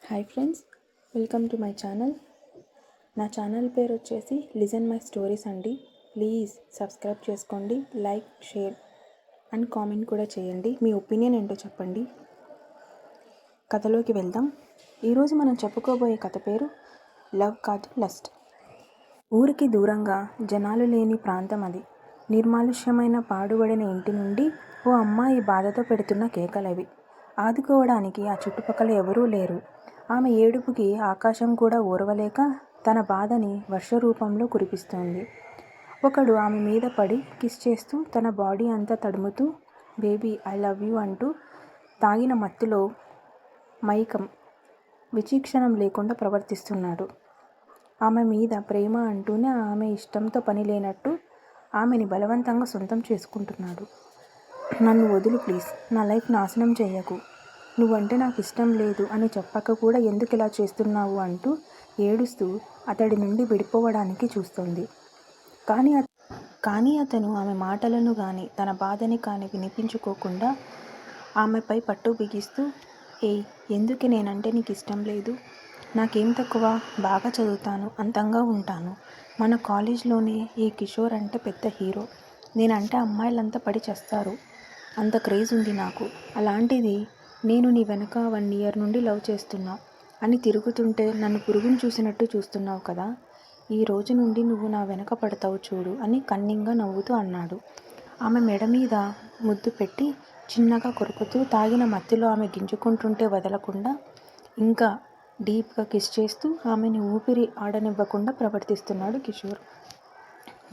Hi friends, welcome to my channel. నా channel పేరు వచ్చేసి లిజన్ మై స్టోరీస్ అండి. ప్లీజ్ సబ్స్క్రైబ్ చేసుకోండి, లైక్, షేర్ అండ్ కామెంట్ కూడా చేయండి. మీ ఒపీనియన్ ఏంటో చెప్పండి. కథలోకి వెళ్దాం. ఈరోజు మనం చెప్పుకోబోయే కథ పేరు లవ్ కాదు లస్ట్. ఊరికి దూరంగా జనాలు లేని ప్రాంతం అది. నిర్మానుష్యమైన పాడుబడిన ఇంటి నుండి ఓ అమ్మాయి బాధతో పెడుతున్న కేకలవి. ఆదుకోవడానికి ఆ చుట్టుపక్కల ఎవరూ లేరు. ఆమె ఏడుపుకి ఆకాశం కూడా ఓర్వలేక తన బాధని వర్ష రూపంలో కురిపిస్తోంది. ఒకడు ఆమె మీద పడి కిస్ చేస్తూ తన బాడీ అంతా తడుముతూ బేబీ ఐ లవ్ యూ అంటూ తాగిన మత్తులో మైకం విచక్షణం లేకుండా ప్రవర్తిస్తున్నాడు. ఆమె మీద ప్రేమ అంటూనే ఆమె ఇష్టంతో పని లేనట్టు ఆమెని బలవంతంగా సొంతం చేసుకుంటున్నాడు. నన్ను వదులు ప్లీజ్, నా లైఫ్ నాశనం చేయకు, నువ్వంటే నాకు ఇష్టం లేదు అని చెప్పక కూడా ఎందుకు ఇలా చేస్తున్నావు అంటూ ఏడుస్తూ అతడి నుండి విడిపోవడానికి చూస్తోంది. కానీ అతను ఆమె మాటలను కానీ తన బాధని కానీ వినిపించుకోకుండా ఆమెపై పట్టు బిగిస్తూ, ఏయ్, ఎందుకే నేనంటే నీకు ఇష్టం లేదు? నాకేం తక్కువ? బాగా చదువుతాను, అందంగా ఉంటాను. మన కాలేజ్లోనే ఈ కిషోర్ అంటే పెద్ద హీరో. నేనంటే అమ్మాయిలంతా పడి చేస్తారు, అంత క్రేజ్ ఉంది నాకు. అలాంటిది నేను నీ వెనక 1 year నుండి లవ్ చేస్తున్నా అని తిరుగుతుంటే నన్ను పురుగును చూసినట్టు చూస్తున్నావు కదా. ఈ రోజు నుండి నువ్వు నా వెనక పడతావు చూడు అని కన్నింగా నవ్వుతూ అన్నాడు. ఆమె మెడ మీద ముద్దు పెట్టి చిన్నగా కొరుకుతూ తాగిన మత్తులో ఆమె గింజుకుంటుంటే వదలకుండా ఇంకా డీప్గా కిస్ చేస్తూ ఆమెని ఊపిరి ఆడనివ్వకుండా ప్రవర్తిస్తున్నాడు కిషోర్.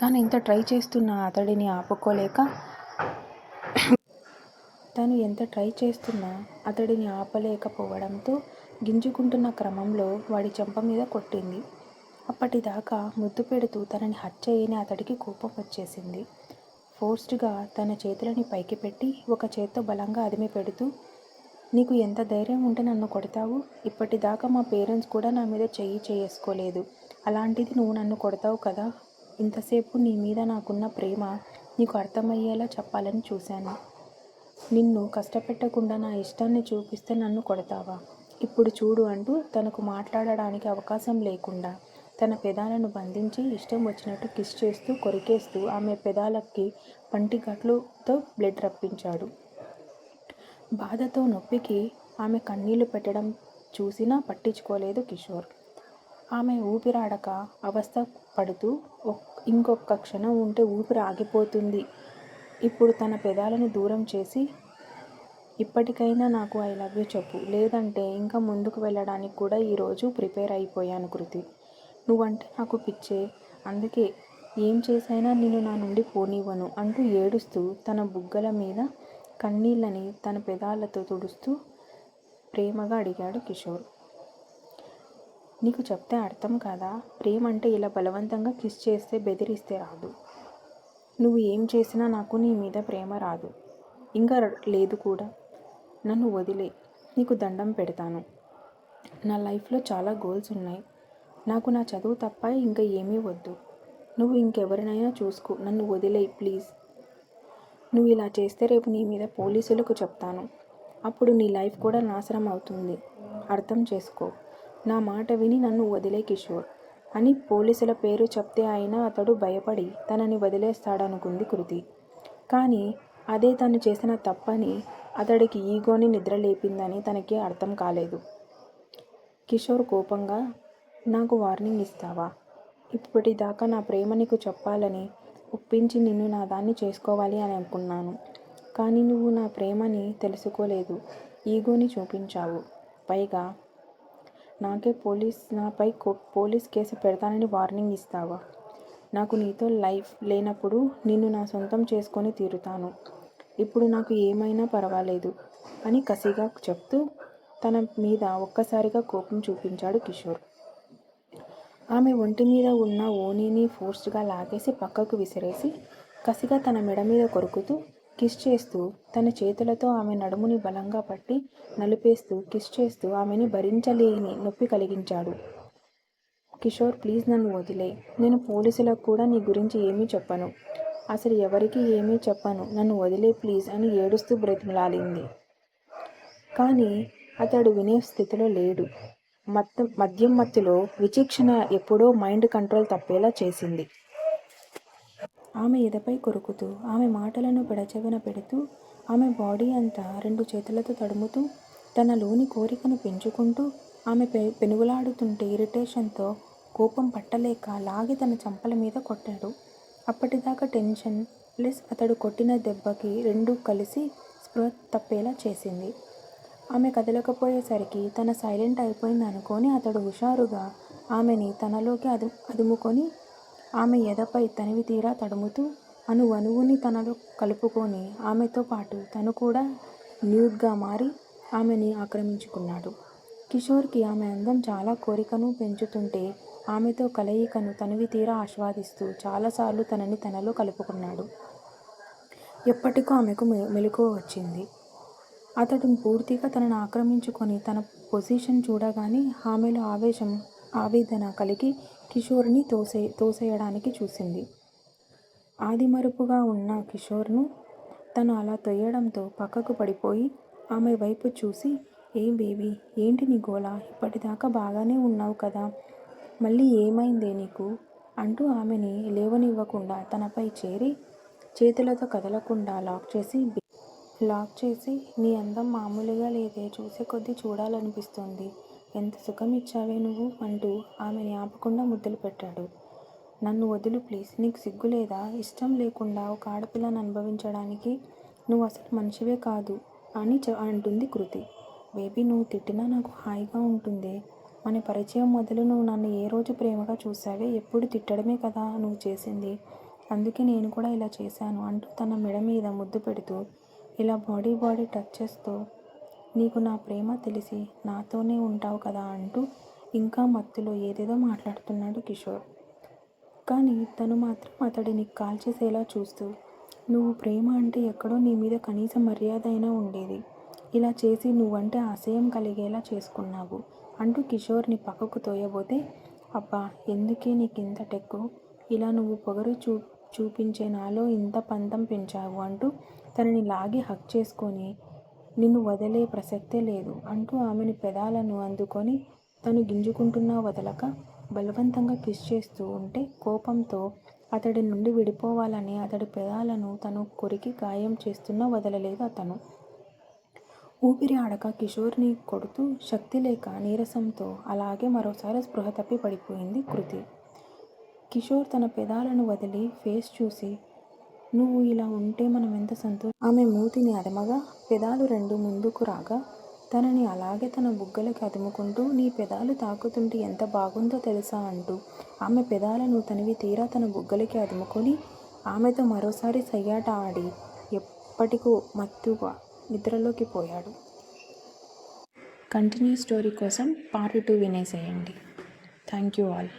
తాను ఎంత ట్రై చేస్తున్నా అతడిని ఆపుకోలేక అతడిని ఆపలేకపోవడంతో గింజుకుంటున్న క్రమంలో వాడి చెంప మీద కొట్టింది. అప్పటిదాకా ముద్దు పెడుతూ తనని హత్య చేయని అతడికి కోపం వచ్చేసింది. ఫోర్స్డ్గా తన చేతులని పైకి పెట్టి ఒక చేత్తో బలంగా అదిమి పెడుతూ, నీకు ఎంత ధైర్యం ఉంటే నన్ను కొడతావు? ఇప్పటిదాకా మా పేరెంట్స్ కూడా నా మీద చెయ్యి చేసుకోలేదు, అలాంటిది నువ్వు నన్ను కొడతావు కదా. ఇంతసేపు నీ మీద నాకున్న ప్రేమ నీకు అర్థమయ్యేలా చెప్పాలని చూశాను. నిన్ను కష్టపెట్టకుండా నా ఇష్టాన్ని చూపిస్తే నన్ను కొడతావా? ఇప్పుడు చూడు అంటూ తనకు మాట్లాడడానికి అవకాశం లేకుండా తన పెదాలను బంధించి ఇష్టం వచ్చినట్టు కిస్ చేస్తూ కొరికేస్తూ ఆమె పెదాలకి పంటిగట్లుతో బ్లడ్ రప్పించాడు. బాధతో నొప్పికి ఆమె కన్నీళ్లు పెట్టడం చూసినా పట్టించుకోలేదు కిషోర్. ఆమె ఊపిరాడక అవస్థ పడుతూ ఇంకొక క్షణం ఉంటే ఊపిరి ఆగిపోతుంది. ఇప్పుడు తన పెదాలను దూరం చేసి, ఇప్పటికైనా నాకు ఐ లవ్ యూ చెప్పు, లేదంటే ఇంకా ముందుకు వెళ్ళడానికి కూడా ఈరోజు ప్రిపేర్ అయిపోయాను కృతి. నువ్వంటే నాకు పిచ్చే, అందుకే ఏం చేసైనా నిన్ను నా నుండి పోనివ్వను అంటూ ఏడుస్తూ తన బుగ్గల మీద కన్నీళ్ళని తన పెదాలతో తుడుస్తూ ప్రేమగా అడిగాడు కిషోర్. నీకు చెప్తే అర్థం కాదా? ప్రేమ అంటే ఇలా బలవంతంగా కిస్ చేస్తే బెదిరిస్తే రాదు. నువ్వు ఏం చేసినా నాకు నీ మీద ప్రేమ రాదు, ఇంకా లేదు కూడా. నన్ను వదిలే, నీకు దండం పెడతాను. నా లైఫ్లో చాలా గోల్స్ ఉన్నాయి. నాకు నా చదువు తప్ప ఇంకా ఏమీ వద్దు. నువ్వు ఇంకెవరినైనా చూసుకో, నన్ను వదిలేయ్ ప్లీజ్. నువ్వు ఇలా చేస్తే రేపు నీ మీద పోలీసులకు చెప్తాను. అప్పుడు నీ లైఫ్ కూడా నాశనం అవుతుంది. అర్థం చేసుకో. నా మాట విని నన్ను వదిలే కిషోర్ అని పోలీసుల పేరు చెప్తే అయినా అతడు భయపడి తనని వదిలేస్తాడనుకుంది కృతి. కానీ అదే తను చేసిన తప్పని, అతడికి ఈగోని నిద్రలేపిందని తనకి అర్థం కాలేదు. కిషోర్ కోపంగా, నాకు వార్నింగ్ ఇస్తావా? ఇప్పటిదాకా నా ప్రేమ నీకు చెప్పాలని ఒప్పించి నిన్ను నా దాన్ని చేసుకోవాలి అని అనుకున్నాను. కానీ నువ్వు నా ప్రేమని తెలుసుకోలేదు, ఈగోని చూపించావు. పైగా నాపై పోలీస్ కేసు పెడతానని వార్నింగ్ ఇస్తావా? నాకు నీతో లైఫ్ లేనప్పుడు నిన్ను నా సొంతం చేసుకొని తీరుతాను. ఇప్పుడు నాకు ఏమైనా పర్వాలేదు అని కసిగా చెప్తూ తన మీద ఒక్కసారిగా కోపం చూపించాడు కిషోర్. ఆమె ఒంటి మీద ఉన్న ఓణీని ఫోర్స్డ్గా లాగేసి పక్కకు విసిరేసి కసిగా తన మెడ మీద కొరుకుతూ కిస్ చేస్తూ తన చేతులతో ఆమె నడుముని బలంగా పట్టి నలిపేస్తూ కిస్ చేస్తూ ఆమెని భరించలేని నొప్పి కలిగించాడు. కిషోర్, ప్లీజ్ నన్ను వదిలే. నేను పోలీసులకు కూడా నీ గురించి ఏమీ చెప్పను, అసలు ఎవరికి ఏమీ చెప్పను, నన్ను వదిలే ప్లీజ్ అని ఏడుస్తూ బ్రతిమలాడింది. కానీ అతడు వినే స్థితిలో లేడు. మద్యం మత్తులో విచక్షణ ఎప్పుడో మైండ్ కంట్రోల్ తప్పేలా చేసింది. ఆమె ఎదపై కొరుకుతూ, ఆమె మాటలను పెడచెవిన పెడుతూ, ఆమె బాడీ అంతా 2 చేతులతో తడుముతూ, తనలోని కోరికను పెంచుకుంటూ, ఆమె పెనుగులాడుతుంటే ఇరిటేషన్తో కోపం పట్టలేక లాగి తన చెంపల మీద కొట్టాడు. అప్పటిదాకా టెన్షన్ ప్లస్ అతడు కొట్టిన దెబ్బకి రెండూ కలిసి స్పృహ తప్పేలా చేసింది. ఆమె కదలకపోయేసరికి తన సైలెంట్ అయిపోయింది అనుకొని అతడు హుషారుగా ఆమెని తనలోకి అదుముకొని ఆమె ఎదపై తనివితీరా తడుముతూ అణువణువుని తనలో కలుపుకొని ఆమెతో పాటు తను కూడా న్యూడ్గా మారి ఆమెని ఆక్రమించుకున్నాడు. కిషోర్కి ఆమె అందం చాలా కోరికను పెంచుతుంటే ఆమెతో కలయికను తనివితీరా ఆస్వాదిస్తూ చాలాసార్లు తనని తనలో కలుపుకున్నాడు. ఎప్పటికో ఆమెకు మెలకువ వచ్చింది. అతడు పూర్తిగా తనను ఆక్రమించుకొని తన పొజిషన్ చూడగానే ఆమెలో ఆవేదన కలిగి కిషోర్ని తోసేయడానికి చూసింది. ఆదిమరుపుగా ఉన్న కిషోర్ను తను అలా తొయ్యడంతో పక్కకు పడిపోయి ఆమె వైపు చూసి, ఏం బేబీ, ఏంటి నీ గోల? ఇప్పటిదాకా బాగానే ఉన్నావు కదా, మళ్ళీ ఏమైందే నీకు? అంటూ ఆమెని లేవనివ్వకుండా తనపై చేరి చేతులతో కదలకుండా లాక్ చేసి నీ అందం మామూలుగా లేదే, చూసే కొద్దీ చూడాలనిపిస్తోంది. ఎంత సుఖం ఇచ్చావే నువ్వు అంటూ ఆమెని ఆపకుండా ముద్దులు పెట్టాడు. నన్ను వదులు ప్లీజ్, నీకు సిగ్గులేదా? ఇష్టం లేకుండా ఒక ఆడపిల్లని అనుభవించడానికి? నువ్వు అసలు మనిషివే కాదు అని అంటుంది కృతి. బేబీ, నువ్వు తిట్టినా నాకు హాయిగా ఉంటుందే. మన పరిచయం మొదలు నువ్వు నన్ను ఏ రోజు ప్రేమగా చూసావే? ఎప్పుడు తిట్టడమే కదా నువ్వు చేసింది. అందుకే నేను కూడా ఇలా చేశాను అంటూ తన మెడ మీద ముద్దు పెడుతూ ఇలా బాడీ టచ్ చేస్తూ నీకు నా ప్రేమ తెలిసి నాతోనే ఉంటావు కదా అంటూ ఇంకా మత్తులో ఏదేదో మాట్లాడుతున్నాడు కిషోర్. కానీ తను మాత్రం అతడిని కాల్చేసేలా చూస్తూ నువ్వు ప్రేమ అంటే ఎక్కడో నీ మీద కనీస మర్యాద అయినా ఉండేది. ఇలా చేసి నువ్వంటే అసహ్యం కలిగేలా చేసుకున్నావు అంటూ కిషోర్ని పక్కకు తోయబోతే అబ్బా, ఎందుకే నీకింత టెక్కు? ఇలా నువ్వు పొగరు చూపించే నాలో ఇంత పంతం పెంచావు అంటూ తనని లాగి హగ్ చేసుకొని నిన్ను వదిలే ప్రసక్తే లేదు అంటూ ఆమెని పెదాలను అందుకొని తను గింజుకుంటున్నా వదలక బలవంతంగా కిస్ చేస్తూ ఉంటే కోపంతో అతడి నుండి విడిపోవాలని అతడి పెదాలను తను కొరికి గాయం చేస్తున్నా వదలలేదు అతను. ఊపిరి ఆడక కిషోర్ని కొడుతూ శక్తి లేక నీరసంతో అలాగే మరోసారి స్పృహ తప్పి పడిపోయింది కృతి. కిషోర్ తన పెదాలను వదిలి ఫేస్ చూసి నువ్వు ఇలా ఉంటే మనం ఎంత ఆమె మూతిని అదమగా పెదాలు 2 ముందుకు రాగా తనని అలాగే తన బుగ్గలకి అదుముకుంటూ నీ పెదాలు తాకుతుంటే ఎంత బాగుందో తెలుసా అంటూ ఆమె పెదాలను తనివి తీరా తన బుగ్గలకి అదుముకొని ఆమెతో మరోసారి సయ్యాట ఆడి ఎప్పటికో మత్తుగా నిద్రలోకి పోయాడు. కంటిన్యూ స్టోరీ కోసం పార్ట్ 2 వినేసేయండి. Thank you all.